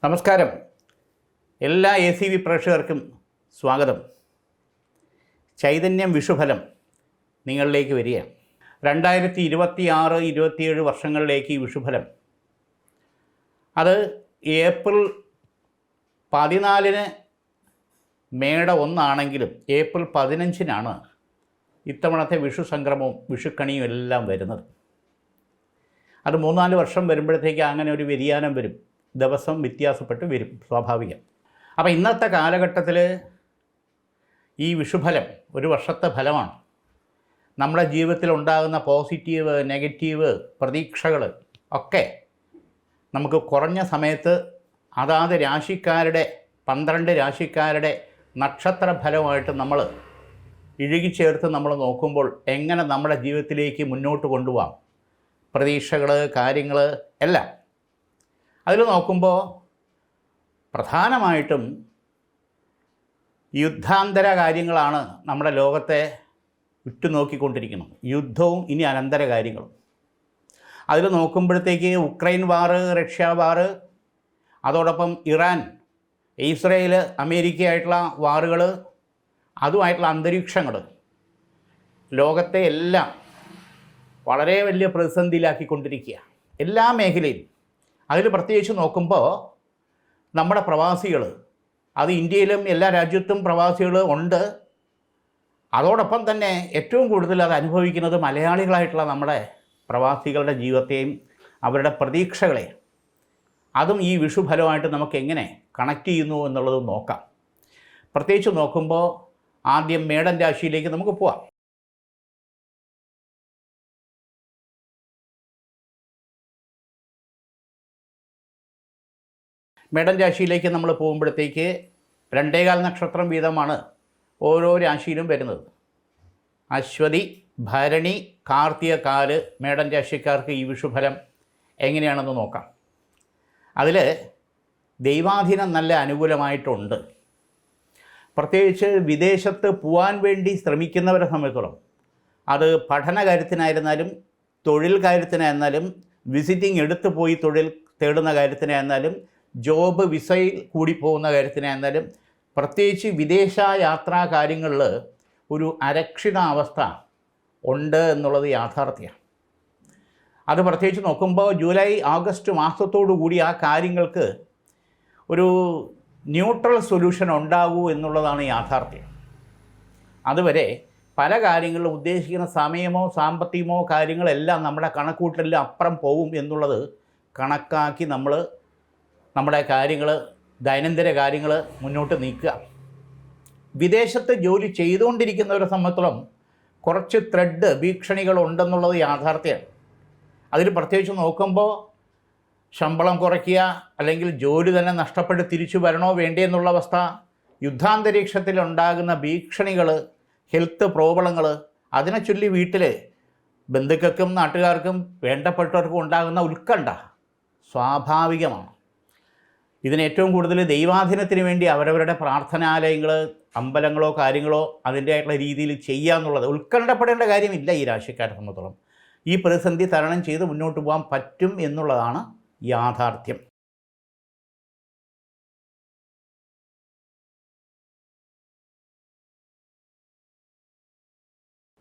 നമസ്കാരം. എല്ലാ ACV പ്രേക്ഷകർക്കും സ്വാഗതം. ചൈതന്യം വിഷുഫലം നിങ്ങളിലേക്ക് വരികയാണ്. 2026-27 വർഷങ്ങളിലേക്ക് ഈ വിഷുഫലം അത് ഏപ്രിൽ 14 മേട 1 ആണെങ്കിലും ഏപ്രിൽ 15 ഇത്തവണത്തെ വിഷു സംക്രമവും വിഷുക്കണിയും എല്ലാം വരുന്നത്. അത് 3-4 വർഷം വരുമ്പോഴത്തേക്ക് അങ്ങനെ ഒരു വ്യതിയാനം വരും, ദിവസം വ്യത്യാസപ്പെട്ട് വരും, സ്വാഭാവികം. അപ്പോൾ ഇന്നത്തെ കാലഘട്ടത്തിൽ ഈ വിഷുഫലം ഒരു വർഷത്തെ ഫലമാണ്. നമ്മുടെ ജീവിതത്തിൽ ഉണ്ടാകുന്ന പോസിറ്റീവ് നെഗറ്റീവ് പ്രതീക്ഷകൾ ഒക്കെ നമുക്ക് കുറഞ്ഞ സമയത്ത് അതാത് രാശിക്കാരുടെ 12 രാശിക്കാരുടെ നക്ഷത്ര ഫലമായിട്ട് നമ്മൾ ഇഴുകിച്ചേർത്ത് നമ്മൾ നോക്കുമ്പോൾ എങ്ങനെ നമ്മുടെ ജീവിതത്തിലേക്ക് മുന്നോട്ട് കൊണ്ടുപോകാം, പ്രതീക്ഷകൾ കാര്യങ്ങൾ എല്ലാം അതിൽ നോക്കുമ്പോൾ പ്രധാനമായിട്ടും യുദ്ധാന്തര കാര്യങ്ങളാണ് നമ്മുടെ ലോകത്തെ ഉറ്റുനോക്കിക്കൊണ്ടിരിക്കുന്നത്. യുദ്ധവും ഇനി അനന്തര കാര്യങ്ങളും അതിൽ നോക്കുമ്പോഴത്തേക്ക് ഉക്രൈൻ വാറ്, റഷ്യ വാറ്, അതോടൊപ്പം ഇറാൻ, ഇസ്രയേൽ, അമേരിക്കയായിട്ടുള്ള വാറുകൾ, അതുമായിട്ടുള്ള അന്തരീക്ഷങ്ങൾ ലോകത്തെ എല്ലാം വളരെ വലിയ പ്രതിസന്ധിയിലാക്കിക്കൊണ്ടിരിക്കുക, എല്ലാ മേഖലയിലും. അതിൽ പ്രത്യേകിച്ച് നോക്കുമ്പോൾ നമ്മുടെ പ്രവാസികൾ, അത് ഇന്ത്യയിലും എല്ലാ രാജ്യത്തും പ്രവാസികൾ ഉണ്ട്. അതോടൊപ്പം തന്നെ ഏറ്റവും കൂടുതൽ അത് അനുഭവിക്കുന്നത് മലയാളികളായിട്ടുള്ള നമ്മുടെ പ്രവാസികളുടെ ജീവിതത്തെയും അവരുടെ പ്രതീക്ഷകളെ, അതും ഈ വിഷുഫലമായിട്ട് നമുക്ക് എങ്ങനെ കണക്ട് ചെയ്യുന്നു എന്നുള്ളത് നോക്കാം. പ്രത്യേകിച്ച് നോക്കുമ്പോൾ ആദ്യം മേടൻ രാശിയിലേക്ക് നമുക്ക് പോവാം. മേടൻ രാശിയിലേക്ക് നമ്മൾ പോകുമ്പോഴത്തേക്ക് 2.25 നക്ഷത്രം വീതമാണ് ഓരോ രാശിയിലും വരുന്നത്. അശ്വതി, ഭരണി, കാർത്തിക, കാല് മേടൻ രാശിക്കാർക്ക് ഈ വിഷുഫലം എങ്ങനെയാണെന്ന് നോക്കാം. അതിൽ ദൈവാധീനം നല്ല അനുകൂലമായിട്ടുണ്ട്. പ്രത്യേകിച്ച് വിദേശത്ത് പോകാൻ വേണ്ടി ശ്രമിക്കുന്നവരെ സംബന്ധിച്ചോളം, അത് പഠന കാര്യത്തിനായിരുന്നാലും തൊഴിൽ കാര്യത്തിനായിരുന്നാലും വിസിറ്റിംഗ് എടുത്തു പോയി തൊഴിൽ തേടുന്ന കാര്യത്തിനായിരുന്നാലും ജോബ് വിസയിൽ കൂടി പോകുന്ന കാര്യത്തിനായിരുന്നാലും പ്രത്യേകിച്ച് വിദേശ യാത്രാ കാര്യങ്ങളിൽ ഒരു അരക്ഷിതാവസ്ഥ ഉണ്ട് എന്നുള്ളത് യാഥാർത്ഥ്യമാണ്. അത് പ്രത്യേകിച്ച് നോക്കുമ്പോൾ ജൂലൈ ആഗസ്റ്റ് മാസത്തോടു കൂടി ആ കാര്യങ്ങൾക്ക് ഒരു ന്യൂട്രൽ സൊല്യൂഷൻ ഉണ്ടാകൂ എന്നുള്ളതാണ് യാഥാർത്ഥ്യം. അതുവരെ പല കാര്യങ്ങളിലും ഉദ്ദേശിക്കുന്ന സമയമോ സാമ്പത്തികമോ കാര്യങ്ങളെല്ലാം നമ്മുടെ കണക്കൂട്ടലിൽ അപ്പുറം പോകും എന്നുള്ളത് കണക്കാക്കി നമ്മൾ നമ്മുടെ കാര്യങ്ങൾ, ദൈനംദിന കാര്യങ്ങൾ മുന്നോട്ട് നീക്കുക. വിദേശത്ത് ജോലി ചെയ്തുകൊണ്ടിരിക്കുന്നവരെ സംബന്ധിച്ചിടത്തോളം കുറച്ച് ത്രെഡ് ഭീഷണികളുണ്ടെന്നുള്ളത് യാഥാർത്ഥ്യമാണ്. അതിൽ പ്രത്യേകിച്ച് നോക്കുമ്പോൾ ശമ്പളം കുറയ്ക്കുക, അല്ലെങ്കിൽ ജോലി തന്നെ നഷ്ടപ്പെട്ട് തിരിച്ചു വരണോ വേണ്ടേ എന്നുള്ള അവസ്ഥ, യുദ്ധാന്തരീക്ഷത്തിലുണ്ടാകുന്ന ഭീഷണികൾ, ഹെൽത്ത് പ്രോബ്ലങ്ങൾ, അതിനെ ചൊല്ലി വീട്ടിൽ ബന്ധുക്കൾക്കും നാട്ടുകാർക്കും വേണ്ടപ്പെട്ടവർക്കും ഉണ്ടാകുന്ന ഉത്കണ്ഠ സ്വാഭാവികമാണ്. ഇതിന് ഏറ്റവും കൂടുതൽ ദൈവാധീനത്തിന് വേണ്ടി അവരവരുടെ പ്രാർത്ഥനാലയങ്ങൾ, അമ്പലങ്ങളോ കാര്യങ്ങളോ അതിൻ്റെതായിട്ടുള്ള രീതിയിൽ ചെയ്യുക എന്നുള്ളത്, ഉത്കണ്ഠപ്പെടേണ്ട കാര്യമില്ല. ഈ രാശിക്കാരെ സംബന്ധിച്ചിടത്തോളം ഈ പ്രതിസന്ധി തരണം ചെയ്ത് മുന്നോട്ട് പോകാൻ പറ്റും എന്നുള്ളതാണ് യാഥാർത്ഥ്യം.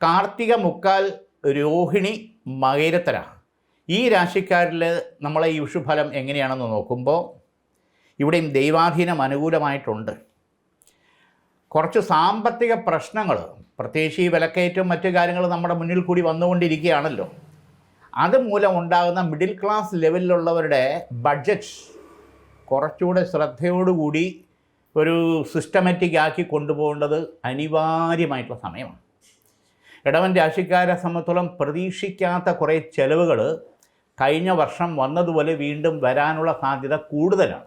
കാർത്തിക, മുക്കാൽ, രോഹിണി, മകയിരത്തര ഈ രാശിക്കാരിൽ നമ്മളെ ഈ വിഷുഫലം എങ്ങനെയാണെന്ന് നോക്കുമ്പോൾ ഇവിടെയും ദൈവാധീനം അനുകൂലമായിട്ടുണ്ട്. കുറച്ച് സാമ്പത്തിക പ്രശ്നങ്ങൾ, പ്രത്യേകിച്ച് ഈ വിലക്കയറ്റവും മറ്റു കാര്യങ്ങൾ നമ്മുടെ മുന്നിൽ കൂടി വന്നുകൊണ്ടിരിക്കുകയാണല്ലോ. അതുമൂലം ഉണ്ടാകുന്ന മിഡിൽ ക്ലാസ് ലെവലിലുള്ളവരുടെ ബഡ്ജറ്റ് കുറച്ചുകൂടെ ശ്രദ്ധയോടുകൂടി ഒരു സിസ്റ്റമാറ്റിക് ആക്കി കൊണ്ടുപോകേണ്ടത് അനിവാര്യമായിട്ടുള്ള സമയമാണ്. ഇടവൻ രാശിക്കാരെ സംബന്ധിച്ചോളം പ്രതീക്ഷിക്കാത്ത കുറേ ചെലവുകൾ കഴിഞ്ഞ വർഷം വന്നതുപോലെ വീണ്ടും വരാനുള്ള സാധ്യത കൂടുതലാണ്.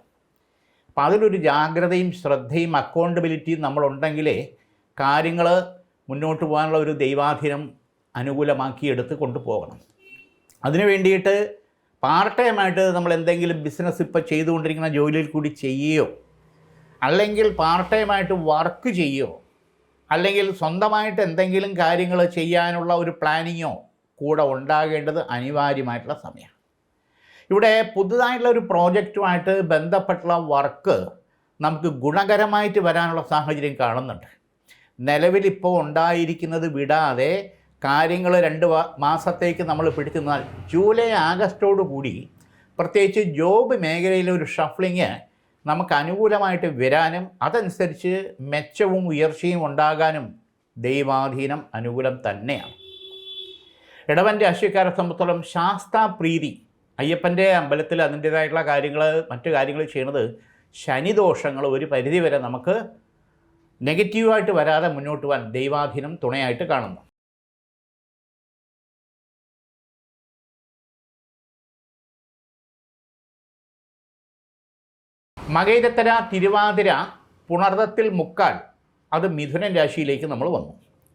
അപ്പോൾ അതിലൊരു ജാഗ്രതയും ശ്രദ്ധയും അക്കൗണ്ടബിലിറ്റിയും നമ്മളുണ്ടെങ്കിലേ കാര്യങ്ങൾ മുന്നോട്ട് പോകാനുള്ള ഒരു ദൈവാധീനം അനുകൂലമാക്കി എടുത്ത് കൊണ്ടുപോകണം. അതിനു വേണ്ടിയിട്ട് പാർട്ട് ടൈമായിട്ട് നമ്മൾ എന്തെങ്കിലും ബിസിനസ് ഇപ്പോൾ ചെയ്തുകൊണ്ടിരിക്കുന്ന ജോലിയിൽ കൂടി ചെയ്യുകയോ, അല്ലെങ്കിൽ പാർട്ട് ടൈമായിട്ട് വർക്ക് ചെയ്യുകയോ, അല്ലെങ്കിൽ സ്വന്തമായിട്ട് എന്തെങ്കിലും കാര്യങ്ങൾ ചെയ്യാനുള്ള ഒരു പ്ലാനിങ്ങോ കൂടെ ഉണ്ടാകേണ്ടത് അനിവാര്യമായിട്ടുള്ള സമയമാണ്. ഇവിടെ പുതുതായിട്ടുള്ള ഒരു പ്രോജക്റ്റുമായിട്ട് ബന്ധപ്പെട്ടുള്ള വർക്ക് നമുക്ക് ഗുണകരമായിട്ട് വരാനുള്ള സാഹചര്യം കാണുന്നുണ്ട്. നിലവിലിപ്പോൾ ഉണ്ടായിരിക്കുന്നത് വിടാതെ കാര്യങ്ങൾ 2 മാസത്തേക്ക് നമ്മൾ പിടിച്ചു നിന്നാൽ ജൂലൈ ആഗസ്റ്റോടു കൂടി പ്രത്യേകിച്ച് ജോബ് മേഖലയിലെ ഒരു ഷഫ്ലിങ് നമുക്ക് അനുകൂലമായിട്ട് വരാനും അതനുസരിച്ച് മെച്ചവും ഉയർച്ചയും ഉണ്ടാകാനും ദൈവാധീനം അനുകൂലം തന്നെയാണ്. ഇടവൻ രാശിക്കാരെ സംബന്ധിച്ചോളം ശാസ്താപ്രീതി, അയ്യപ്പൻ്റെ അമ്പലത്തിൽ അതിൻ്റേതായിട്ടുള്ള കാര്യങ്ങൾ മറ്റു കാര്യങ്ങൾ ചെയ്യുന്നത് ശനിദോഷങ്ങൾ ഒരു പരിധിവരെ നമുക്ക് നെഗറ്റീവായിട്ട് വരാതെ മുന്നോട്ട് പോകാൻ ദൈവാധീനം തുണയായിട്ട് കാണുന്നു. മകയിരത്തര, തിരുവാതിര, പുണർദത്തിൽ മുക്കാൽ, അത് മിഥുനൻ രാശിയിലേക്ക് നമ്മൾ വന്നു.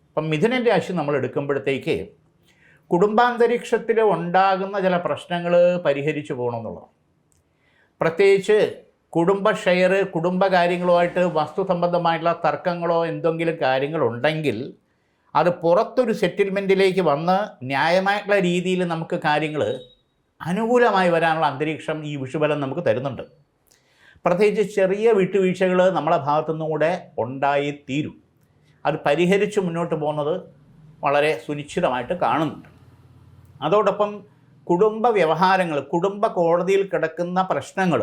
അപ്പം മിഥുനൻ രാശി നമ്മൾ എടുക്കുമ്പോഴത്തേക്ക് കുടുംബാന്തരീക്ഷത്തിൽ ഉണ്ടാകുന്ന ചില പ്രശ്നങ്ങൾ പരിഹരിച്ചു പോകണമെന്നുള്ളത്, പ്രത്യേകിച്ച് കുടുംബ ഷെയർ, കുടുംബകാര്യങ്ങളുമായിട്ട് വസ്തു സംബന്ധമായിട്ടുള്ള തർക്കങ്ങളോ എന്തെങ്കിലും കാര്യങ്ങളുണ്ടെങ്കിൽ അത് പുറത്തൊരു സെറ്റിൽമെൻറ്റിലേക്ക് വന്ന് ന്യായമായിട്ടുള്ള രീതിയിൽ നമുക്ക് കാര്യങ്ങൾ അനുകൂലമായി വരാനുള്ള അന്തരീക്ഷം ഈ വിഷുബലം നമുക്ക് തരുന്നുണ്ട്. പ്രത്യേകിച്ച് ചെറിയ വിട്ടുവീഴ്ചകൾ നമ്മളെ ഭാഗത്തുനിന്നും കൂടെ ഉണ്ടായി തീരും. അത് പരിഹരിച്ച് മുന്നോട്ട് പോകുന്നത് വളരെ സുനിശ്ചിതമായിട്ട് കാണുന്നുണ്ട്. അതോടൊപ്പം കുടുംബ വ്യവഹാരങ്ങൾ, കുടുംബ കോടതിയിൽ കിടക്കുന്ന പ്രശ്നങ്ങൾ,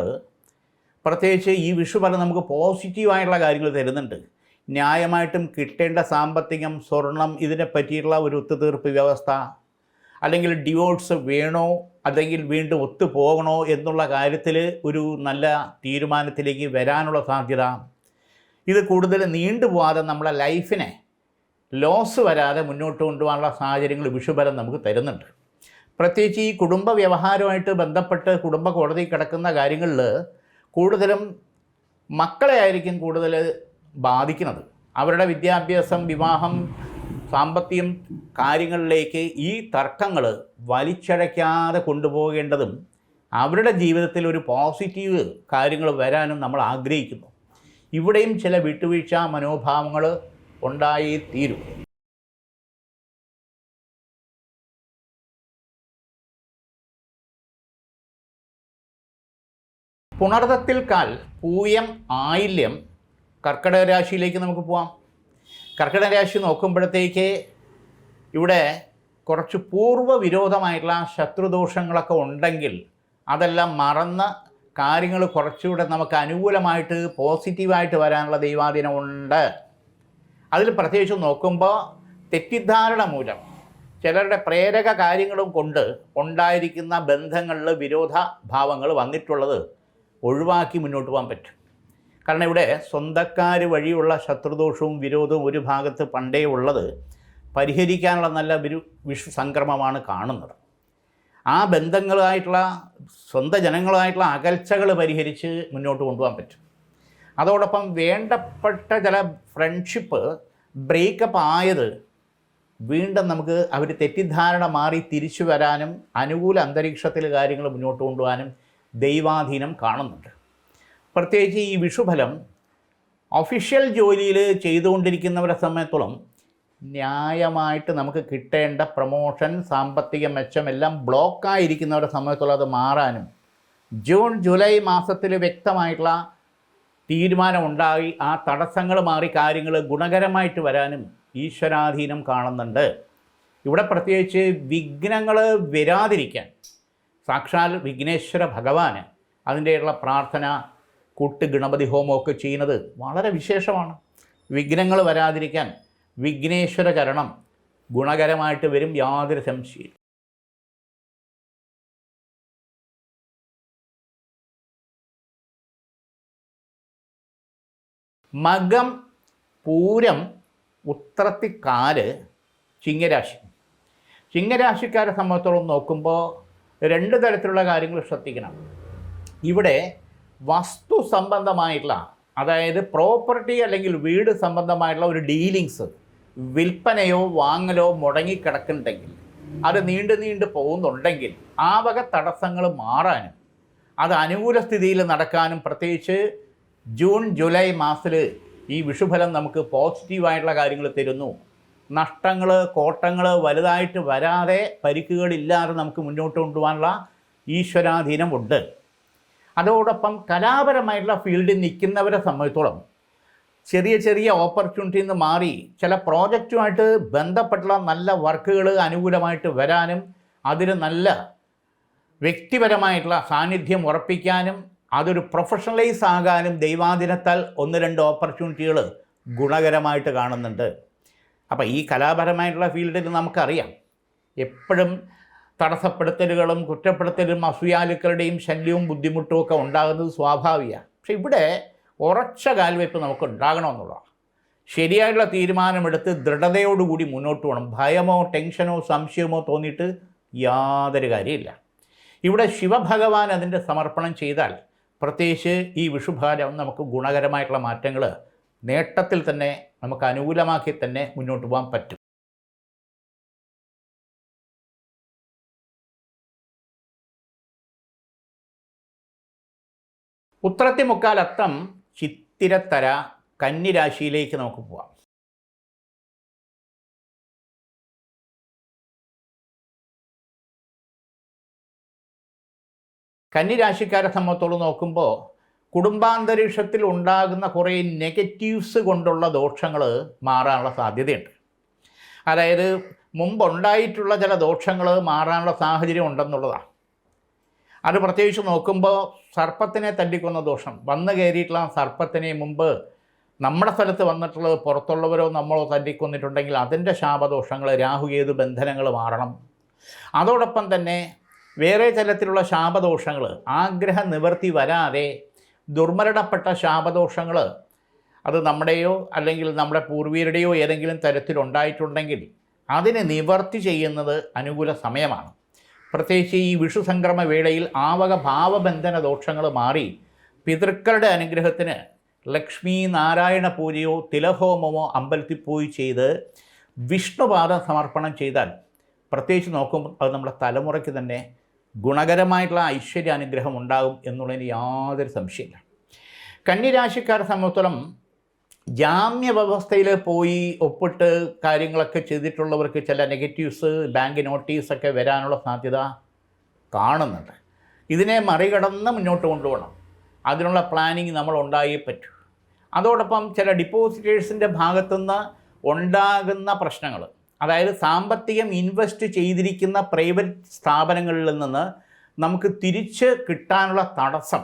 പ്രത്യേകിച്ച് ഈ വിഷുബലം നമുക്ക് പോസിറ്റീവായിട്ടുള്ള കാര്യങ്ങൾ തരുന്നുണ്ട്. ന്യായമായിട്ടും കിട്ടേണ്ട സാമ്പത്തികം, സ്വർണം, ഇതിനെ പറ്റിയിട്ടുള്ള ഒരു ഒത്തുതീർപ്പ് വ്യവസ്ഥ, അല്ലെങ്കിൽ ഡിവോഴ്സ് വേണോ അല്ലെങ്കിൽ വീണ്ടും ഒത്തുപോകണോ എന്നുള്ള കാര്യത്തിൽ ഒരു നല്ല തീരുമാനത്തിലേക്ക് വരാനുള്ള സാധ്യത, ഇത് കൂടുതൽ നീണ്ടുപോകാതെ നമ്മളെ ലൈഫിനെ ലോസ് വരാതെ മുന്നോട്ട് കൊണ്ടുപോകാനുള്ള സാഹചര്യങ്ങൾ വിഷുബലം നമുക്ക് തരുന്നുണ്ട്. പ്രത്യേകിച്ച് ഈ കുടുംബ വ്യവഹാരമായിട്ട് ബന്ധപ്പെട്ട് കുടുംബ കോടതി കിടക്കുന്ന കാര്യങ്ങളിൽ കൂടുതലും മക്കളെ ആയിരിക്കും കൂടുതൽ ബാധിക്കുന്നത്. അവരുടെ വിദ്യാഭ്യാസം, വിവാഹം, സാമ്പത്തികം കാര്യങ്ങളിലേക്ക് ഈ തർക്കങ്ങൾ വലിച്ചഴയ്ക്കാതെ കൊണ്ടുപോകേണ്ടതും അവരുടെ ജീവിതത്തിൽ ഒരു പോസിറ്റീവ് കാര്യങ്ങൾ വരാനും നമ്മൾ ആഗ്രഹിക്കുന്നു. ഇവിടെയും ചില വിട്ടുവീഴ്ച മനോഭാവങ്ങൾ ഉണ്ടായി തീരും. പുണർദത്തിൽ കാൽ, പൂയം, ആയില്യം, കർക്കിടക രാശിയിലേക്ക് നമുക്ക് പോവാം. കർക്കിടക രാശി നോക്കുമ്പോഴത്തേക്ക് ഇവിടെ കുറച്ച് പൂർവ്വവിരോധമായിട്ടുള്ള ശത്രുദോഷങ്ങളൊക്കെ ഉണ്ടെങ്കിൽ അതെല്ലാം മറന്ന് കാര്യങ്ങൾ കുറച്ചുകൂടെ നമുക്ക് അനുകൂലമായിട്ട് പോസിറ്റീവായിട്ട് വരാനുള്ള ദൈവാധീനമുണ്ട്. അതിൽ പ്രത്യേകിച്ച് നോക്കുമ്പോൾ തെറ്റിദ്ധാരണ മൂലം ചിലരുടെ പ്രേരക കാര്യങ്ങളും കൊണ്ട് ഉണ്ടായിരിക്കുന്ന ബന്ധങ്ങളിൽ വിരോധഭാവങ്ങൾ വന്നിട്ടുള്ളത് ഒഴിവാക്കി മുന്നോട്ട് പോകാൻ പറ്റും. കാരണം ഇവിടെ സ്വന്തക്കാർ വഴിയുള്ള ശത്രുദോഷവും വിരോധവും ഒരു ഭാഗത്ത് പണ്ടേ ഉള്ളത് പരിഹരിക്കാനുള്ള നല്ല ഒരു വിഷു സംക്രമമാണ് കാണുന്നത്. ആ ബന്ധങ്ങളായിട്ടുള്ള സ്വന്തം ജനങ്ങളുമായിട്ടുള്ള അകൽച്ചകൾ പരിഹരിച്ച് മുന്നോട്ട് കൊണ്ടുപോകാൻ പറ്റും. അതോടൊപ്പം വേണ്ടപ്പെട്ട ചില ഫ്രണ്ട്ഷിപ്പ് ബ്രേക്കപ്പ് ആയത് വീണ്ടും നമുക്ക് അവർ തെറ്റിദ്ധാരണ മാറി തിരിച്ചു വരാനും അനുകൂല അന്തരീക്ഷത്തിൽ കാര്യങ്ങൾ മുന്നോട്ട് കൊണ്ടുപോകാനും ദൈവാധീനം കാണുന്നുണ്ട്. പ്രത്യേകിച്ച് ഈ വിഷുഫലം ഒഫീഷ്യൽ ജോലിയിൽ ചെയ്തുകൊണ്ടിരിക്കുന്നവരെ സംബന്ധിച്ചോളം ന്യായമായിട്ട് നമുക്ക് കിട്ടേണ്ട പ്രൊമോഷൻ, സാമ്പത്തിക മെച്ചം എല്ലാം ബ്ലോക്കായിരിക്കുന്നവരെ സംബന്ധിച്ചോളം അത് മാറാനും ജൂൺ ജൂലൈ മാസത്തിൽ വ്യക്തമായിട്ടുള്ള തീരുമാനമുണ്ടായി ആ തടസ്സങ്ങൾ മാറി കാര്യങ്ങൾ ഗുണകരമായിട്ട് വരാനും ഈശ്വരാധീനം കാണുന്നുണ്ട്. ഇവിടെ പ്രത്യേകിച്ച് വിഘ്നങ്ങൾ വരാതിരിക്കാൻ സാക്ഷാൽ വിഘ്നേശ്വര ഭഗവാന് അതിൻ്റെയുള്ള പ്രാർത്ഥന, കൂട്ട് ഗണപതി ഹോമമൊക്കെ ചെയ്യുന്നത് വളരെ വിശേഷമാണ്. വിഘ്നങ്ങൾ വരാതിരിക്കാൻ വിഘ്നേശ്വര ചരണം ഗുണകരമായിട്ട് വരും, യാതൊരു സംശയവും. മകം, പൂരം, ഉത്രത്തിക്കാല്, ചിങ്ങരാശി. ചിങ്ങരാശിക്കാരെ സംബന്ധിച്ചോളം നോക്കുമ്പോൾ 2 തരത്തിലുള്ള കാര്യങ്ങൾ ശ്രദ്ധിക്കണം. ഇവിടെ വസ്തു സംബന്ധമായിട്ടുള്ള, അതായത് പ്രോപ്പർട്ടി അല്ലെങ്കിൽ വീട് സംബന്ധമായിട്ടുള്ള ഒരു ഡീലിങ്സ്, വിൽപ്പനയോ വാങ്ങലോ മുടങ്ങിക്കിടക്കുന്നുണ്ടെങ്കിൽ, അത് നീണ്ടു പോകുന്നുണ്ടെങ്കിൽ ആ വക തടസ്സങ്ങൾ മാറാനും അത് അനുകൂല സ്ഥിതിയിൽ നടക്കാനും പ്രത്യേകിച്ച് ജൂൺ ജൂലൈ മാസത്തിൽ ഈ വിഷുഫലം നമുക്ക് പോസിറ്റീവായിട്ടുള്ള കാര്യങ്ങൾ തരുന്നു. നഷ്ടങ്ങൾ, കോട്ടങ്ങൾ വലുതായിട്ട് വരാതെ, പരിക്കുകളില്ലാതെ നമുക്ക് മുന്നോട്ട് കൊണ്ടുപോകാനുള്ള ഈശ്വരാധീനമുണ്ട്. അതോടൊപ്പം കലാപരമായിട്ടുള്ള ഫീൽഡിൽ നിൽക്കുന്നവരെ സംബന്ധിച്ചോളം ചെറിയ ചെറിയ ഓപ്പർച്യൂണിറ്റിയിൽ നിന്ന് മാറി ചില പ്രോജക്റ്റുമായിട്ട് ബന്ധപ്പെട്ടുള്ള നല്ല വർക്കുകൾ അനുകൂലമായിട്ട് വരാനും അതിന് നല്ല വ്യക്തിപരമായിട്ടുള്ള സാന്നിധ്യം ഉറപ്പിക്കാനും അതൊരു പ്രൊഫഷണലൈസ് ആകാനും ദൈവാധീനത്താൽ 1-2 ഓപ്പർച്യൂണിറ്റികൾ ഗുണകരമായിട്ട് കാണുന്നുണ്ട്. അപ്പോൾ ഈ കലാപരമായിട്ടുള്ള ഫീൽഡിൽ നമുക്കറിയാം എപ്പോഴും തടസ്സപ്പെടുത്തലുകളും കുറ്റപ്പെടുത്തലും അസൂയാലുക്കളുടെയും ശല്യവും ബുദ്ധിമുട്ടും ഒക്കെ ഉണ്ടാകുന്നത് സ്വാഭാവികമാണ്. പക്ഷെ ഇവിടെ ഉറച്ച കാൽവയ്പ് നമുക്ക് ഉണ്ടാകണമെന്നുള്ളതാണ്. ശരിയായിട്ടുള്ള തീരുമാനമെടുത്ത് ദൃഢതയോടുകൂടി മുന്നോട്ട് പോകണം. ഭയമോ ടെൻഷനോ സംശയമോ തോന്നിയിട്ട് യാതൊരു കാര്യമില്ല. ഇവിടെ ശിവഭഗവാൻ അതിൻ്റെ സമർപ്പണം ചെയ്താൽ പ്രത്യേകിച്ച് ഈ വിഷുഭാരം നമുക്ക് ഗുണകരമായിട്ടുള്ള മാറ്റങ്ങൾ നേട്ടത്തിൽ തന്നെ നമുക്ക് അനുകൂലമാക്കി തന്നെ മുന്നോട്ട് പോകാൻ പറ്റും. ഉത്രത്തിമുക്കാൽ അത്തം ചിത്തിരത്തര കന്നിരാശിയിലേക്ക് നമുക്ക് പോവാം. കന്നിരാശിക്കാരെ സംബന്ധിച്ചോളം നോക്കുമ്പോൾ കുടുംബാന്തരീക്ഷത്തിൽ ഉണ്ടാകുന്ന കുറേ നെഗറ്റീവ്സ് കൊണ്ടുള്ള ദോഷങ്ങൾ മാറാനുള്ള സാധ്യതയുണ്ട്. അതായത് മുമ്പുണ്ടായിട്ടുള്ള ചില ദോഷങ്ങൾ മാറാനുള്ള സാഹചര്യം ഉണ്ടെന്നുള്ളതാണ്. അത് പ്രത്യേകിച്ച് നോക്കുമ്പോൾ സർപ്പത്തിനെ തല്ലിക്കൊന്ന ദോഷം വന്നു കയറിയിട്ടുള്ള സർപ്പത്തിനെ മുമ്പ് നമ്മുടെ സ്ഥലത്ത് വന്നിട്ടുള്ളത് പുറത്തുള്ളവരോ നമ്മളോ തല്ലിക്കൊന്നിട്ടുണ്ടെങ്കിൽ അതിൻ്റെ ശാപദോഷങ്ങൾ രാഹുകേതു ബന്ധനങ്ങൾ മാറണം. അതോടൊപ്പം തന്നെ വേറെ തരത്തിലുള്ള ശാപദോഷങ്ങൾ ആഗ്രഹ നിവൃത്തി വരാതെ ദുർമരണപ്പെട്ട ശാപദോഷങ്ങൾ അത് നമ്മുടെയോ അല്ലെങ്കിൽ നമ്മുടെ പൂർവീകരുടെയോ ഏതെങ്കിലും തരത്തിലുണ്ടായിട്ടുണ്ടെങ്കിൽ അതിനെ നിവർത്തി ചെയ്യുന്നത് അനുകൂല സമയമാണ്. പ്രത്യേകിച്ച് ഈ വിഷു സംക്രമ വേളയിൽ ആവക ഭാവബന്ധന ദോഷങ്ങൾ മാറി പിതൃക്കളുടെ അനുഗ്രഹത്തിന് ലക്ഷ്മി നാരായണ പൂജയോ തിലഹോമമോ അമ്പലത്തിൽ പോയി ചെയ്ത് വിഷ്ണുപാദം സമർപ്പണം ചെയ്താൽ പ്രത്യേകിച്ച് നോക്കുമ്പോൾ അത് നമ്മുടെ തലമുറയ്ക്ക് തന്നെ ഗുണകരമായിട്ടുള്ള ഐശ്വര്യാനുഗ്രഹം ഉണ്ടാകും എന്നുള്ളതിന് യാതൊരു സംശയമില്ല. കന്നിരാശിക്കാരെ സംബന്ധിച്ചിടത്തോളം ജാമ്യ വ്യവസ്ഥയിൽ പോയി ഒപ്പിട്ട് കാര്യങ്ങളൊക്കെ ചെയ്തിട്ടുള്ളവർക്ക് ചില നെഗറ്റീവ്സ് ബാങ്ക് നോട്ടീസൊക്കെ വരാനുള്ള സാധ്യത കാണുന്നുണ്ട്. ഇതിനെ മറികടന്ന് മുന്നോട്ട് കൊണ്ടുപോകണം. അതിനുള്ള പ്ലാനിങ് നമ്മൾ ഉണ്ടായേ പറ്റൂ. അതോടൊപ്പം ചില ഡിപ്പോസിറ്റേഴ്സിൻ്റെ ഭാഗത്തുനിന്ന് ഉണ്ടാകുന്ന പ്രശ്നങ്ങൾ, അതായത് സാമ്പത്തികം ഇൻവെസ്റ്റ് ചെയ്തിരിക്കുന്ന പ്രൈവറ്റ് സ്ഥാപനങ്ങളിൽ നിന്ന് നമുക്ക് തിരിച്ച് കിട്ടാനുള്ള തടസ്സം,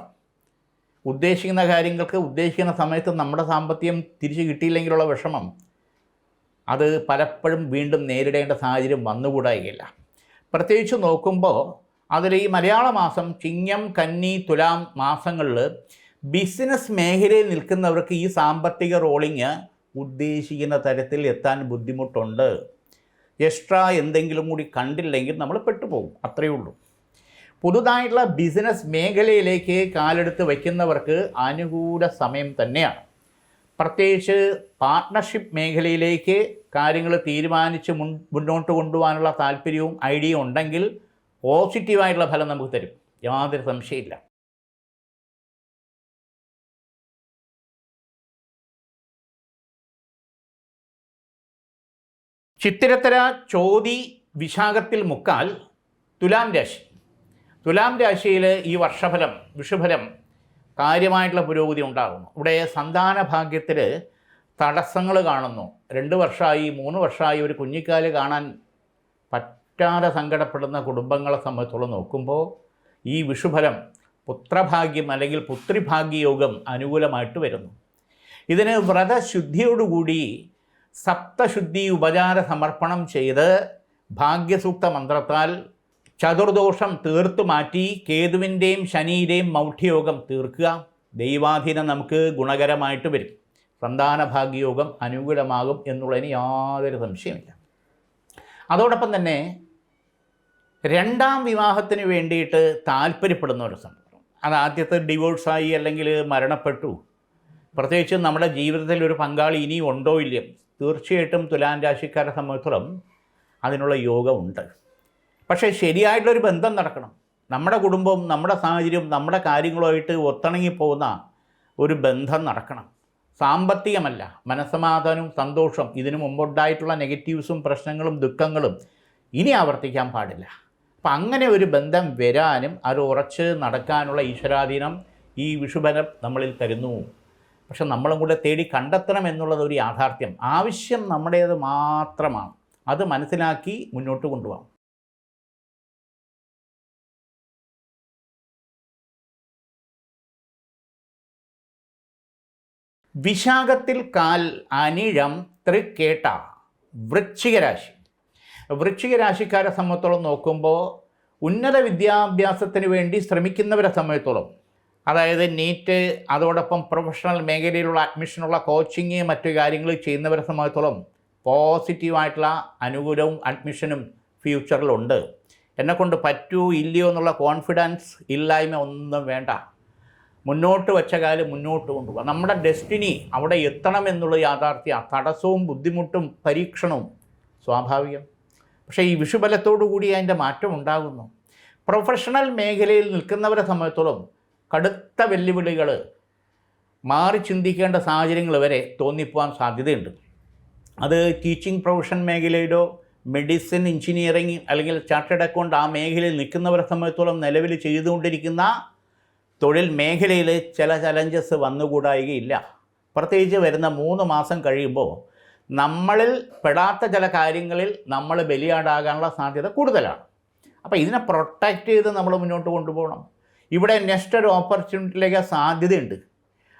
ഉദ്ദേശിക്കുന്ന കാര്യങ്ങൾക്ക് ഉദ്ദേശിക്കുന്ന സമയത്ത് നമ്മുടെ സാമ്പത്തികം തിരിച്ച് കിട്ടിയില്ലെങ്കിലുള്ള വിഷമം, അത് പലപ്പോഴും വീണ്ടും നേരിടേണ്ട സാഹചര്യം വന്നുകൂടായില്ല. പ്രത്യേകിച്ച് നോക്കുമ്പോൾ അതിൽ ഈ മലയാള മാസം ചിങ്ങം കന്നി തുലാം മാസങ്ങളിൽ ബിസിനസ് മേഖലയിൽ നിൽക്കുന്നവർക്ക് ഈ സാമ്പത്തിക റോളിങ് ഉദ്ദേശിക്കുന്ന തരത്തിൽ എത്താൻ ബുദ്ധിമുട്ടുണ്ട്. എക്സ്ട്രാ എന്തെങ്കിലും കൂടി കണ്ടില്ലെങ്കിൽ നമ്മൾ പെട്ടുപോകും, അത്രയേ ഉള്ളൂ. പുതുതായിട്ടുള്ള ബിസിനസ് മേഖലയിലേക്ക് കാലെടുത്ത് വയ്ക്കുന്നവർക്ക് അനുകൂല സമയം തന്നെയാണ്. പ്രത്യേകിച്ച് പാർട്ട്ണർഷിപ്പ് മേഖലയിലേക്ക് കാര്യങ്ങൾ തീരുമാനിച്ച് മുന്നോട്ട് കൊണ്ടുപോകാനുള്ള താല്പര്യവും ഐഡിയയും ഉണ്ടെങ്കിൽ പോസിറ്റീവായിട്ടുള്ള ഫലം നമുക്ക് തരും, യാതൊരു സംശയമില്ല. ചിത്തിരത്തര ചോതി വിശാഖത്തിൽ മുക്കാൽ തുലാം രാശി. തുലാം രാശിയിൽ ഈ വർഷഫലം വിഷുഫലം കാര്യമായിട്ടുള്ള പുരോഗതി ഉണ്ടാകുന്നു. ഇവിടെ സന്താന ഭാഗ്യത്തിൽ തടസ്സങ്ങൾ കാണുന്നു. 2 വർഷമായി 3 വർഷമായി ഒരു കുഞ്ഞിക്കാല് കാണാൻ പറ്റാതെ സങ്കടപ്പെടുന്ന കുടുംബങ്ങളെ സംബന്ധിച്ചോളം നോക്കുമ്പോൾ ഈ വിഷുഫലം പുത്രഭാഗ്യം അല്ലെങ്കിൽ പുത്രിഭാഗ്യയോഗം അനുകൂലമായിട്ട് വരുന്നു. ഇതിന് വ്രതശുദ്ധിയോടുകൂടി സപ്തശുദ്ധി ഉപചാര സമർപ്പണം ചെയ്ത് ഭാഗ്യസൂക്ത മന്ത്രത്താൽ ചതുർദോഷം തീർത്തു മാറ്റി കേതുവിൻ്റെയും ശനിയുടെയും മൗഢ്യയോഗം തീർക്കുക. ദൈവാധീനം നമുക്ക് ഗുണകരമായിട്ട് വരും. സന്താന ഭാഗ്യയോഗം അനുകൂലമാകും എന്നുള്ളതിന് യാതൊരു സംശയമില്ല. അതോടൊപ്പം തന്നെ രണ്ടാം വിവാഹത്തിന് വേണ്ടിയിട്ട് താല്പര്യപ്പെടുന്ന ഒരു സംഭവം, അത് ആദ്യത്തെ ഡിവോഴ്സായി അല്ലെങ്കിൽ മരണപ്പെട്ടു, പ്രത്യേകിച്ച് നമ്മുടെ ജീവിതത്തിൽ ഒരു പങ്കാളി ഇനി ഉണ്ടോ ഇല്ലയോ, തീർച്ചയായിട്ടും തുലാം രാശിക്കാരെ സംബന്ധിച്ചിടത്തോളം അതിനുള്ള യോഗമുണ്ട്. പക്ഷേ ശരിയായിട്ടുള്ളൊരു ബന്ധം നടക്കണം. നമ്മുടെ കുടുംബവും നമ്മുടെ സാഹചര്യവും നമ്മുടെ കാര്യങ്ങളുമായിട്ട് ഒത്തിണങ്ങിപ്പോകുന്ന ഒരു ബന്ധം നടക്കണം. സാമ്പത്തികമല്ല, മനസ്സമാധാനവും സന്തോഷം, ഇതിനു മുമ്പുണ്ടായിട്ടുള്ള നെഗറ്റീവ്സും പ്രശ്നങ്ങളും ദുഃഖങ്ങളും ഇനി ആവർത്തിക്കാൻ പാടില്ല. അപ്പം അങ്ങനെ ഒരു ബന്ധം വരാനും അത് ഉറച്ച് നടക്കാനുള്ള ഈശ്വരാധീനം ഈ വിഷുബലം നമ്മളിൽ തരുന്നു. പക്ഷെ നമ്മളും കൂടെ തേടി കണ്ടെത്തണം എന്നുള്ളത് ഒരു യാഥാർത്ഥ്യം. ആവശ്യം നമ്മുടേത് മാത്രമാണ്. അത് മനസ്സിലാക്കി മുന്നോട്ട് കൊണ്ടുപോകാം. വിശാഖത്തിൽ കാൽ അനിഴം തൃക്കേട്ട വൃശ്ചികരാശി. വൃശ്ചികരാശിക്കാരെ സംബന്ധിച്ചോളം നോക്കുമ്പോൾ ഉന്നത വിദ്യാഭ്യാസത്തിന് വേണ്ടി ശ്രമിക്കുന്നവരെ സംബന്ധിച്ചോളം, അതായത് നീറ്റ്, അതോടൊപ്പം പ്രൊഫഷണൽ മേഖലയിലുള്ള അഡ്മിഷനുള്ള കോച്ചിങ്, മറ്റു കാര്യങ്ങൾ ചെയ്യുന്നവരെ സംബന്ധിച്ചോളം പോസിറ്റീവായിട്ടുള്ള അനുകൂലവും അഡ്മിഷനും ഫ്യൂച്ചറിലുണ്ട്. എന്നെക്കൊണ്ട് പറ്റൂ ഇല്ലയോ എന്നുള്ള കോൺഫിഡൻസ് ഇല്ലായ്മ ഒന്നും വേണ്ട. മുന്നോട്ട് വെച്ച കാലം മുന്നോട്ട് കൊണ്ടുപോകാം. നമ്മുടെ ഡെസ്റ്റിനി അവിടെ എത്തണമെന്നുള്ള യാഥാർത്ഥ്യം. തടസ്സവും ബുദ്ധിമുട്ടും പരീക്ഷണവും സ്വാഭാവികം. പക്ഷേ ഈ വിഷുബലത്തോടു കൂടി അതിൻ്റെ മാറ്റം ഉണ്ടാകുന്നു. പ്രൊഫഷണൽ മേഖലയിൽ നിൽക്കുന്നവരെ സംബന്ധിച്ചോളം കടുത്ത വെല്ലുവിളികൾ, മാറി ചിന്തിക്കേണ്ട സാഹചര്യങ്ങൾ വരെ തോന്നിപ്പോകാൻ സാധ്യതയുണ്ട്. അത് ടീച്ചിങ് പ്രൊഫഷൻ മേഖലയിലോ മെഡിസിൻ, എഞ്ചിനീയറിംഗ് അല്ലെങ്കിൽ ചാർട്ടേഡ് അക്കൗണ്ട് ആ മേഖലയിൽ നിൽക്കുന്നവരെ സംബന്ധിച്ചോളം നിലവിൽ ചെയ്തുകൊണ്ടിരിക്കുന്ന തൊഴിൽ മേഖലയിൽ ചില ചലഞ്ചസ് വന്നുകൂടായികയില്ല. പ്രത്യേകിച്ച് വരുന്ന 3 മാസം കഴിയുമ്പോൾ നമ്മളിൽ പെടാത്ത ചില കാര്യങ്ങളിൽ നമ്മൾ ബലിയാടാകാനുള്ള സാധ്യത കൂടുതലാണ്. അപ്പോൾ ഇതിനെ പ്രൊട്ടക്റ്റ് ചെയ്ത് നമ്മൾ മുന്നോട്ട് കൊണ്ടുപോകണം. ഇവിടെ നെക്സ്റ്റ് ഒരു ഓപ്പർച്യൂണിറ്റിയിലേക്ക് സാധ്യതയുണ്ട്.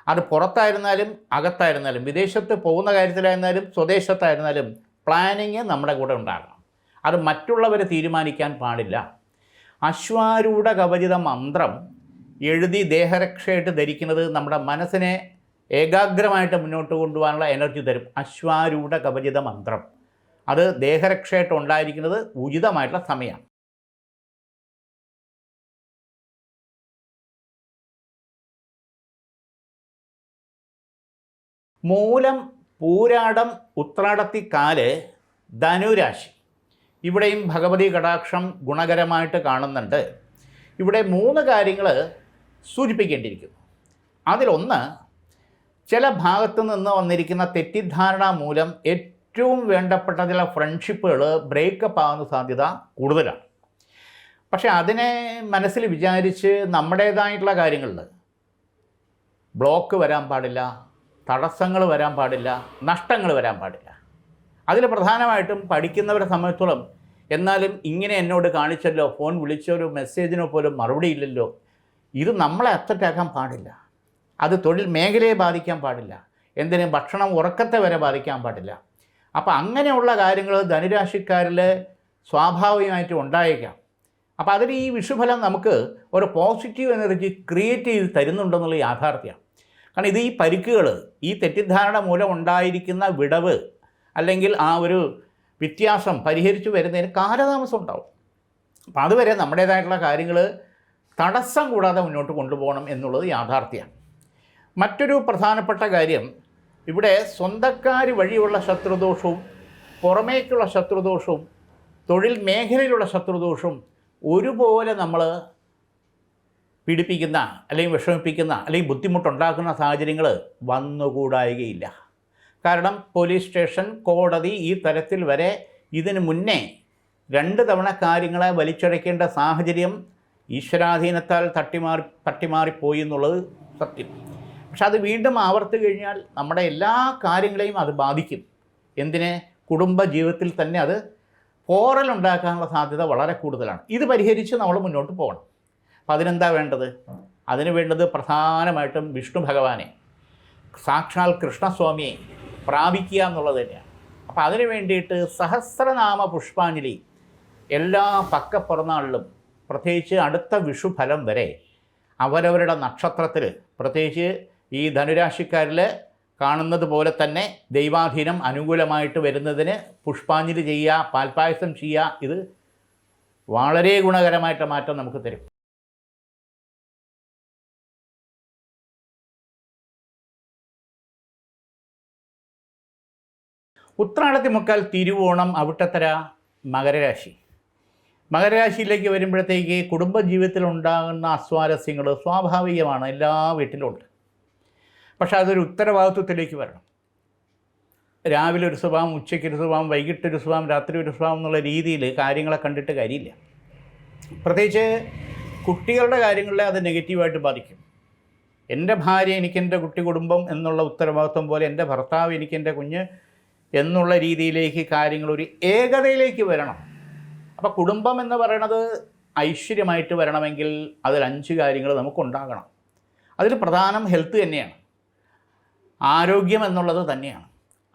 അത് പുറത്തായിരുന്നാലും അകത്തായിരുന്നാലും, വിദേശത്ത് പോകുന്ന കാര്യത്തിലായിരുന്നാലും സ്വദേശത്തായിരുന്നാലും പ്ലാനിങ് നമ്മുടെ കൂടെ ഉണ്ടാകണം. അത് മറ്റുള്ളവരെ തീരുമാനിക്കാൻ പാടില്ല. അശ്വാരൂഢ കവചിത മന്ത്രം എഴുതി ദേഹരക്ഷയായിട്ട് ധരിക്കുന്നത് നമ്മുടെ മനസ്സിനെ ഏകാഗ്രമായിട്ട് മുന്നോട്ട് കൊണ്ടുപോകാനുള്ള എനർജി തരും. അശ്വാരൂഢ കവചിത മന്ത്രം അത് ദേഹരക്ഷയായിട്ട് ഉണ്ടായിരിക്കുന്നത് ഉചിതമായിട്ടുള്ള സമയമാണ്. മൂലം, പൂരാടം, ഉത്രാടത്തിക്കാല് ധനുരാശി. ഇവിടെയും ഭഗവതി കടാക്ഷം ഗുണകരമായിട്ട് കാണുന്നുണ്ട്. ഇവിടെ 3 കാര്യങ്ങൾ സൂചിപ്പിക്കേണ്ടിയിരിക്കുന്നു. അതിലൊന്ന്, ചില ഭാഗത്തു നിന്ന് വന്നിരിക്കുന്ന തെറ്റിദ്ധാരണ മൂലം ഏറ്റവും വേണ്ടപ്പെട്ട ചില ഫ്രണ്ട്ഷിപ്പുകൾ ബ്രേക്കപ്പ് ആകുന്ന സാധ്യത കൂടുതലാണ്. പക്ഷേ അതിനെ മനസ്സിൽ വിചാരിച്ച് നമ്മുടേതായിട്ടുള്ള കാര്യങ്ങളിൽ ബ്ലോക്ക് വരാൻ പാടില്ല, തടസ്സങ്ങൾ വരാൻ പാടില്ല, നഷ്ടങ്ങൾ വരാൻ പാടില്ല. അതിൽ പ്രധാനമായിട്ടും പഠിക്കുന്നവരെ സംബന്ധിച്ചോളം, എന്നാലും ഇങ്ങനെ എന്നോട് കാണിച്ചല്ലോ, ഫോൺ വിളിച്ചൊരു മെസ്സേജിനോ പോലും മറുപടി ഇല്ലല്ലോ, ഇത് നമ്മളെ അപ്സെറ്റാക്കാൻ പാടില്ല. അത് തൊഴിൽ മേഖലയെ ബാധിക്കാൻ പാടില്ല. എന്തിനും ഭക്ഷണം, ഉറക്കത്തെ വരെ ബാധിക്കാൻ പാടില്ല. അപ്പോൾ അങ്ങനെയുള്ള കാര്യങ്ങൾ ധനുരാശിക്കാരിൽ സ്വാഭാവികമായിട്ട് ഉണ്ടായേക്കാം. അപ്പോൾ അതിൽ ഈ വിഷുഫലം നമുക്ക് ഒരു പോസിറ്റീവ് എനർജി ക്രിയേറ്റ് ചെയ്ത് തരുന്നുണ്ടെന്നുള്ള യാഥാർത്ഥ്യമാണ്. കാരണം ഇത് ഈ പരിക്കുകൾ, ഈ തെറ്റിദ്ധാരണ മൂലം ഉണ്ടായിരിക്കുന്ന വിടവ് അല്ലെങ്കിൽ ആ ഒരു വ്യത്യാസം പരിഹരിച്ചു വരുന്നതിന് കാലതാമസം ഉണ്ടാവും. അപ്പോൾ അതുവരെ നമ്മുടേതായിട്ടുള്ള കാര്യങ്ങൾ തടസ്സം കൂടാതെ മുന്നോട്ട് കൊണ്ടുപോകണം എന്നുള്ളത് യാഥാർത്ഥ്യമാണ്. മറ്റൊരു പ്രധാനപ്പെട്ട കാര്യം, ഇവിടെ സ്വന്തക്കാർ വഴിയുള്ള ശത്രുദോഷവും പുറമേക്കുള്ള ശത്രുദോഷവും തൊഴിൽ മേഖലയിലുള്ള ശത്രുദോഷവും ഒരുപോലെ നമ്മൾ പീഡിപ്പിക്കുന്ന അല്ലെങ്കിൽ വിഷമിപ്പിക്കുന്ന അല്ലെങ്കിൽ ബുദ്ധിമുട്ടുണ്ടാക്കുന്ന സാഹചര്യങ്ങൾ വന്നുകൂടായികയില്ല. കാരണം പോലീസ് സ്റ്റേഷൻ, കോടതി ഈ തരത്തിൽ വരെ ഇതിനു മുന്നേ 2 തവണ കാര്യങ്ങളെ വലിച്ചടയ്ക്കേണ്ട സാഹചര്യം ഈശ്വരാധീനത്താൽ തട്ടിമാറിപ്പോയി എന്നുള്ളത് സത്യം. പക്ഷെ അത് വീണ്ടും ആവർത്തി കഴിഞ്ഞാൽ നമ്മുടെ എല്ലാ കാര്യങ്ങളെയും അത് ബാധിക്കും. എന്തിന്? കുടുംബ ജീവിതത്തിൽ തന്നെ അത് പോറലുണ്ടാക്കാനുള്ള സാധ്യത വളരെ കൂടുതലാണ്. ഇത് പരിഹരിച്ച് നമ്മൾ മുന്നോട്ട് പോകണം. അപ്പോൾ അതിനെന്താ വേണ്ടത്? അതിന് വേണ്ടത് പ്രധാനമായിട്ടും വിഷ്ണു ഭഗവാനെ, സാക്ഷാൽ കൃഷ്ണസ്വാമിയെ പ്രാപിക്കുക എന്നുള്ളത് തന്നെയാണ്. അപ്പോൾ അതിന് വേണ്ടിയിട്ട് സഹസ്രനാമ പുഷ്പാഞ്ജലി എല്ലാ പക്കപ്പിറന്നാളിലും, പ്രത്യേകിച്ച് അടുത്ത വിഷുഫലം വരെ അവരവരുടെ നക്ഷത്രത്തിൽ, പ്രത്യേകിച്ച് ഈ ധനുരാശിക്കാരിൽ കാണുന്നത് പോലെ തന്നെ ദൈവാധീനം അനുകൂലമായിട്ട് വരുന്നതിന് പുഷ്പാഞ്ജലി ചെയ്യുക, പാൽപ്പായസം ചെയ്യുക. ഇത് വളരെ ഗുണകരമായിട്ട് മാറ്റം നമുക്ക് തരും. ഉത്രാടത്തി മുക്കാൽ തിരുവോണം, അവിട്ടത്തര, മകരരാശി. മകരരാശിയിലേക്ക് വരുമ്പോഴത്തേക്ക് കുടുംബജീവിതത്തിൽ ഉണ്ടാകുന്ന അസ്വാരസ്യങ്ങൾ സ്വാഭാവികമാണ്, എല്ലാ വീട്ടിലും ഉണ്ട്. പക്ഷെ അതൊരു ഉത്തരവാദിത്വത്തിലേക്ക് വരണം. രാവിലെ ഒരു സ്വഭാവം, ഉച്ചയ്ക്കൊരു സ്വഭാവം, വൈകിട്ടൊരു സ്വഭാവം, രാത്രി ഒരു സ്വഭാവം എന്നുള്ള രീതിയിൽ കാര്യങ്ങളെ കണ്ടിട്ട് കാര്യമില്ല. പ്രത്യേകിച്ച് കുട്ടികളുടെ കാര്യങ്ങളിൽ അത് നെഗറ്റീവായിട്ട് ബാധിക്കും. എൻ്റെ ഭാര്യ എനിക്കെൻ്റെ കുട്ടി കുടുംബം എന്നുള്ള ഉത്തരവാദിത്വം പോലെ എൻ്റെ ഭർത്താവ് എനിക്കെൻ്റെ കുഞ്ഞ് എന്നുള്ള രീതിയിലേക്ക് കാര്യങ്ങൾ ഒരു ഏകതയിലേക്ക് വരണം. അപ്പോൾ കുടുംബം എന്ന് പറയുന്നത് ഐശ്വര്യമായിട്ട് വരണമെങ്കിൽ അതിൽ 5 കാര്യങ്ങൾ നമുക്കുണ്ടാകണം. അതിൽ പ്രധാനം ഹെൽത്ത് തന്നെയാണ്, ആരോഗ്യം എന്നുള്ളത് തന്നെയാണ്.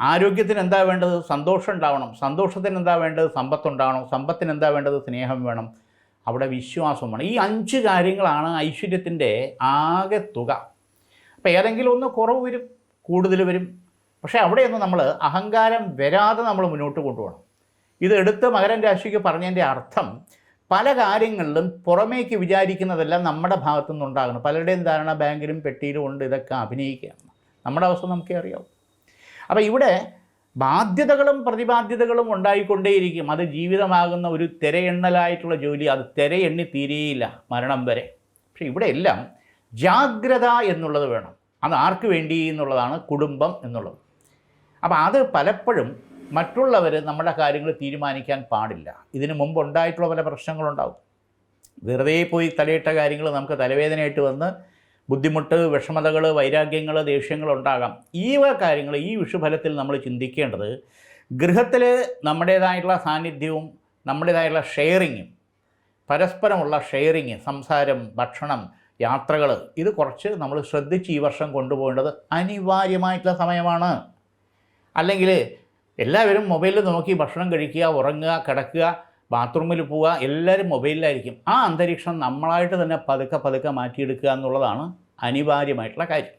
ആരോഗ്യത്തിന് എന്താ വേണ്ടത്? സന്തോഷം ഉണ്ടാവണം. സന്തോഷത്തിന് എന്താ വേണ്ടത്? സമ്പത്തുണ്ടാവണം. സമ്പത്തിന് എന്താ വേണ്ടത്? സ്നേഹം വേണം. അവിടെ വിശ്വാസം വേണം. ഈ 5 കാര്യങ്ങളാണ് ഐശ്വര്യത്തിൻ്റെ ആകെ തുക. അപ്പോൾ ഏതെങ്കിലും ഒന്ന് കുറവ് വരും, കൂടുതൽ വരും. പക്ഷേ അവിടെയൊന്നും നമ്മൾ അഹങ്കാരം വരാതെ നമ്മൾ മുന്നോട്ട് കൊണ്ടുപോകണം. ഇത് എടുത്ത് മകരം രാശിക്ക് പറഞ്ഞതിൻ്റെ അർത്ഥം പല കാര്യങ്ങളിലും പുറമേക്ക് വിചാരിക്കുന്നതെല്ലാം നമ്മുടെ ഭാഗത്തു നിന്നുണ്ടാകണം. പലരുടെയും ധാരണ ബാങ്കിലും പെട്ടിയിലും ഉണ്ട്, ഇതൊക്കെ അഭിനയിക്കുകയാണ്. നമ്മുടെ അവസ്ഥ നമുക്കേ അറിയാവും. അപ്പോൾ ഇവിടെ ബാധ്യതകളും പ്രതിബാധ്യതകളും ഉണ്ടായിക്കൊണ്ടേയിരിക്കും. അത് ജീവിതമാകുന്ന ഒരു തിരയെണ്ണലായിട്ടുള്ള ജോലി, അത് തിരയെണ്ണി തീരെയില്ല മരണം വരെ. പക്ഷേ ഇവിടെ എല്ലാം ജാഗ്രത എന്നുള്ളത് വേണം. അത് ആർക്ക് വേണ്ടി എന്നുള്ളതാണ് കുടുംബം എന്നുള്ളത്. അപ്പോൾ അത് പലപ്പോഴും മറ്റുള്ളവർ നമ്മുടെ കാര്യങ്ങൾ തീരുമാനിക്കാൻ പാടില്ല. ഇതിനു മുമ്പ് ഉണ്ടായിട്ടുള്ള പല പ്രശ്നങ്ങളുണ്ടാവും. വെറുതെ പോയി തലയിട്ട കാര്യങ്ങൾ നമുക്ക് തലവേദനയായിട്ട് വന്ന് ബുദ്ധിമുട്ട്, വിഷമതകൾ, വൈരാഗ്യങ്ങൾ, ദേഷ്യങ്ങളുണ്ടാകാം. ഈ കാര്യങ്ങൾ ഈ വിഷുഫലത്തിൽ നമ്മൾ ചിന്തിക്കേണ്ടത് ഗൃഹത്തിൽ നമ്മുടേതായിട്ടുള്ള സാന്നിധ്യവും നമ്മുടേതായിട്ടുള്ള ഷെയറിങ്ങും, പരസ്പരമുള്ള ഷെയറിങ്, സംസാരം, ഭക്ഷണം, യാത്രകൾ, ഇത് കുറച്ച് നമ്മൾ ശ്രദ്ധിച്ച് ഈ വർഷം കൊണ്ടുപോകേണ്ടത് അനിവാര്യമായിട്ടുള്ള സമയമാണ്. അല്ലെങ്കിൽ എല്ലാവരും മൊബൈലിൽ നോക്കി ഭക്ഷണം കഴിക്കുക, ഉറങ്ങുക, കിടക്കുക, ബാത്റൂമിൽ പോവുക, എല്ലാവരും മൊബൈലിലായിരിക്കും. ആ അന്തരീക്ഷം നമ്മളായിട്ട് തന്നെ പതുക്കെ പതുക്കെ മാറ്റിയെടുക്കുക എന്നുള്ളതാണ് അനിവാര്യമായിട്ടുള്ള കാര്യം.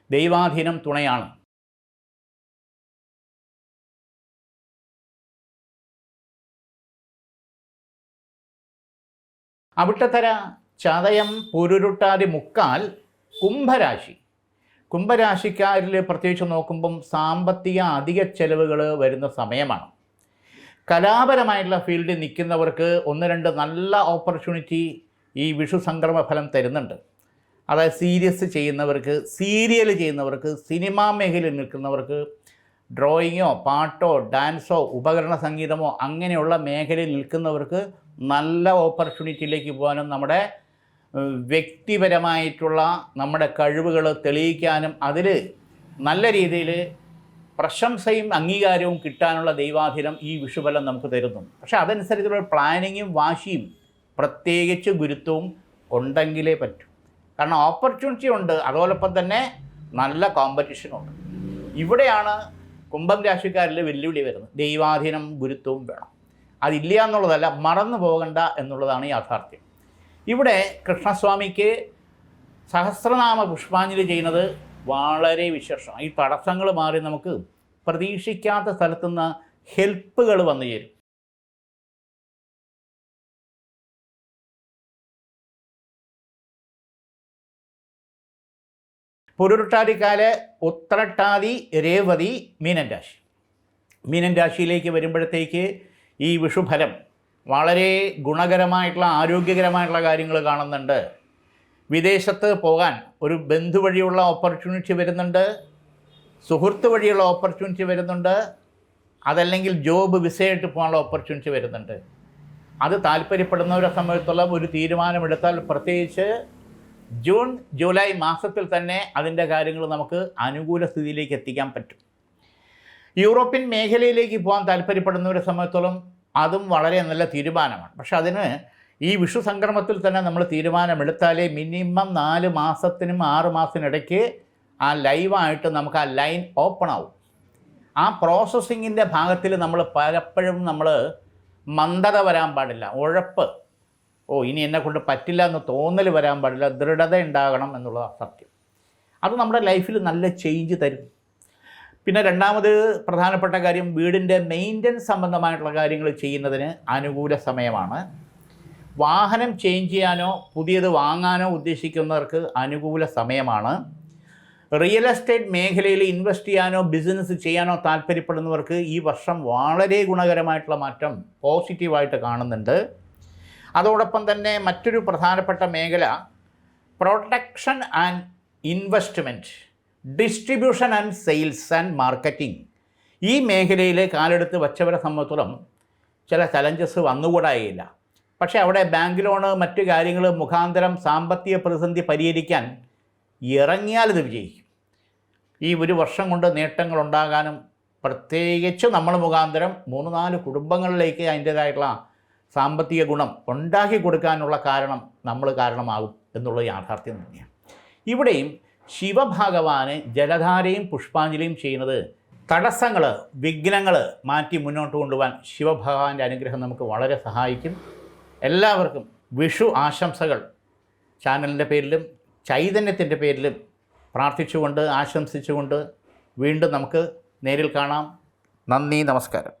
ദൈവാധീനം തുണയാണ്. അവിട്ടത്തര, ചതയം, പുരുരുട്ടാതി, മുക്കാൽ, കുംഭരാശി. കുംഭരാശിക്കാരിൽ പ്രത്യേകിച്ച് നോക്കുമ്പം സാമ്പത്തിക അധിക ചെലവുകൾ വരുന്ന സമയമാണ്. കലാപരമായിട്ടുള്ള ഫീൽഡിൽ നിൽക്കുന്നവർക്ക് 1-2 നല്ല ഓപ്പർച്യൂണിറ്റി ഈ വിഷു സംക്രമ ഫലം തരുന്നുണ്ട്. അതായത് സീരിയൽ ചെയ്യുന്നവർക്ക്, സിനിമാ മേഖലയിൽ നിൽക്കുന്നവർക്ക്, ഡ്രോയിങ്ങോ പാട്ടോ ഡാൻസോ ഉപകരണ സംഗീതമോ അങ്ങനെയുള്ള മേഖലയിൽ നിൽക്കുന്നവർക്ക് നല്ല ഓപ്പർച്യൂണിറ്റിയിലേക്ക് പോകാനും നമ്മുടെ വ്യക്തിപരമായിട്ടുള്ള നമ്മുടെ കഴിവുകൾ തെളിയിക്കാനും അതിൽ നല്ല രീതിയിൽ പ്രശംസയും അംഗീകാരവും കിട്ടാനുള്ള ദൈവാധീനം ഈ വിഷുഫലം നമുക്ക് തരുന്നു. പക്ഷേ അതനുസരിച്ചുള്ള പ്ലാനിങ്ങും വാശിയും പ്രത്യേകിച്ച് ഗുരുത്വവും ഉണ്ടെങ്കിലേ പറ്റൂ. കാരണം ഓപ്പർച്യൂണിറ്റി ഉണ്ട്, അതോടൊപ്പം തന്നെ നല്ല കോമ്പറ്റീഷനുണ്ട്. ഇവിടെയാണ് കുംഭം രാശിക്കാരിൽ വെല്ലുവിളി വരുന്നത്. ദൈവാധീനം ഗുരുത്വവും വേണം. അതില്ല എന്നുള്ളതല്ല, മറന്നു പോകണ്ട എന്നുള്ളതാണ് യാഥാർത്ഥ്യം. ഇവിടെ കൃഷ്ണസ്വാമിക്ക് സഹസ്രനാമ പുഷ്പാഞ്ജലി ചെയ്യുന്നത് വളരെ വിശേഷമാണ്. ഈ തടസ്സങ്ങൾ മാറി നമുക്ക് പ്രതീക്ഷിക്കാത്ത സ്ഥലത്തുനിന്ന് ഹെൽപ്പുകൾ വന്നു ചേരും. പുരുരുട്ടാതിക്കാല്, ഉത്രട്ടാതി, രേവതി, മീനൻ രാശി. മീനൻ രാശിയിലേക്ക് വരുമ്പോഴത്തേക്ക് ഈ വിഷുഫലം വളരെ ഗുണകരമായിട്ടുള്ള ആരോഗ്യകരമായിട്ടുള്ള കാര്യങ്ങൾ കാണുന്നുണ്ട്. വിദേശത്ത് പോകാൻ ഒരു ബന്ധു വഴിയുള്ള ഓപ്പർച്യൂണിറ്റി വരുന്നുണ്ട്, സുഹൃത്ത് വഴിയുള്ള ഓപ്പർച്യൂണിറ്റി വരുന്നുണ്ട്, അതല്ലെങ്കിൽ ജോബ് വിസയായിട്ട് പോകാനുള്ള ഓപ്പർച്യൂണിറ്റി വരുന്നുണ്ട്. അത് താല്പര്യപ്പെടുന്നവരെ സംബന്ധിച്ചുള്ള ഒരു തീരുമാനമെടുത്താൽ പ്രത്യേകിച്ച് ജൂൺ ജൂലൈ മാസത്തിൽ തന്നെ അതിൻ്റെ കാര്യങ്ങൾ നമുക്ക് അനുകൂല സ്ഥിതിയിലേക്ക് എത്തിക്കാൻ പറ്റും. യൂറോപ്യൻ മേഖലയിലേക്ക് പോകാൻ താല്പര്യപ്പെടുന്നവരെ സംബന്ധിച്ചോളം അതും വളരെ നല്ല തീരുമാനമാണ്. പക്ഷെ അതിന് ഈ വിഷു സംക്രമത്തിൽ തന്നെ നമ്മൾ തീരുമാനമെടുത്താലേ മിനിമം 4 മാസത്തിനും 6 മാസത്തിനിടയ്ക്ക് ആ ലൈവായിട്ട് നമുക്ക് ആ ലൈൻ ഓപ്പൺ ആവും. ആ പ്രോസസ്സിങ്ങിൻ്റെ ഭാഗത്തിൽ നമ്മൾ പലപ്പോഴും മന്ദത വരാൻ പാടില്ല, ഉഴപ്പ്, ഇനി എന്നെക്കൊണ്ട് പറ്റില്ല എന്ന് തോന്നൽ വരാൻ പാടില്ല, ദൃഢത ഉണ്ടാകണം എന്നുള്ളതാണ് സത്യം. അത് നമ്മുടെ ലൈഫിൽ നല്ല ചേഞ്ച് തരും. പിന്നെ രണ്ടാമത് പ്രധാനപ്പെട്ട കാര്യം, വീടിൻ്റെ മെയിൻ്റനൻസ് സംബന്ധമായിട്ടുള്ള കാര്യങ്ങൾ ചെയ്യുന്നതിന് അനുകൂല സമയമാണ്. വാഹനം ചേഞ്ച് ചെയ്യാനോ പുതിയത് വാങ്ങാനോ ഉദ്ദേശിക്കുന്നവർക്ക് അനുകൂല സമയമാണ്. റിയൽ എസ്റ്റേറ്റ് മേഖലയിൽ ഇൻവെസ്റ്റ് ചെയ്യാനോ ബിസിനസ് ചെയ്യാനോ താല്പര്യപ്പെടുന്നവർക്ക് ഈ വർഷം വളരെ ഗുണകരമായിട്ടുള്ള മാറ്റം പോസിറ്റീവായിട്ട് കാണുന്നുണ്ട്. അതോടൊപ്പം തന്നെ മറ്റൊരു പ്രധാനപ്പെട്ട മേഖല protection and investment, distribution and sales and marketing. ഈ മേഖലയിൽ കാലെടുത്ത് വച്ചവരെ സംബന്ധിച്ചിടത്തോളം ചില ചലഞ്ചസ് വന്നുകൂടായില്ല. പക്ഷേ അവിടെ ബാങ്ക് ലോണ് മറ്റു കാര്യങ്ങൾ മുഖാന്തരം സാമ്പത്തിക പ്രതിസന്ധി പരിഹരിക്കാൻ ഇറങ്ങിയാൽ ഇത് വിജയിക്കും. ഈ ഒരു വർഷം കൊണ്ട് നേട്ടങ്ങൾ ഉണ്ടാകാനും പ്രത്യേകിച്ച് നമ്മൾ മുഖാന്തരം 3-4 കുടുംബങ്ങളിലേക്ക് അതിൻ്റേതായിട്ടുള്ള സാമ്പത്തിക ഗുണം ഉണ്ടാക്കി കൊടുക്കാനുള്ള നമ്മൾ കാരണമാകും എന്നുള്ള യാഥാർത്ഥ്യം തന്നെയാണ്. ഇവിടെയും ശിവഭഗവാന് ജലധാരയും പുഷ്പാഞ്ജലിയും ചെയ്യുന്നത് തടസ്സങ്ങൾ, വിഘ്നങ്ങൾ മാറ്റി മുന്നോട്ട് കൊണ്ടുപോകാൻ ശിവഭഗവാന്റെ അനുഗ്രഹം നമുക്ക് വളരെ സഹായിക്കും. എല്ലാവർക്കും വിഷു ആശംസകൾ ചാനലിൻ്റെ പേരിലും ചൈതന്യത്തിൻ്റെ പേരിലും പ്രാർത്ഥിച്ചുകൊണ്ട് ആശംസിച്ചുകൊണ്ട് വീണ്ടും നമുക്ക് നേരിൽ കാണാം. നന്ദി, നമസ്കാരം.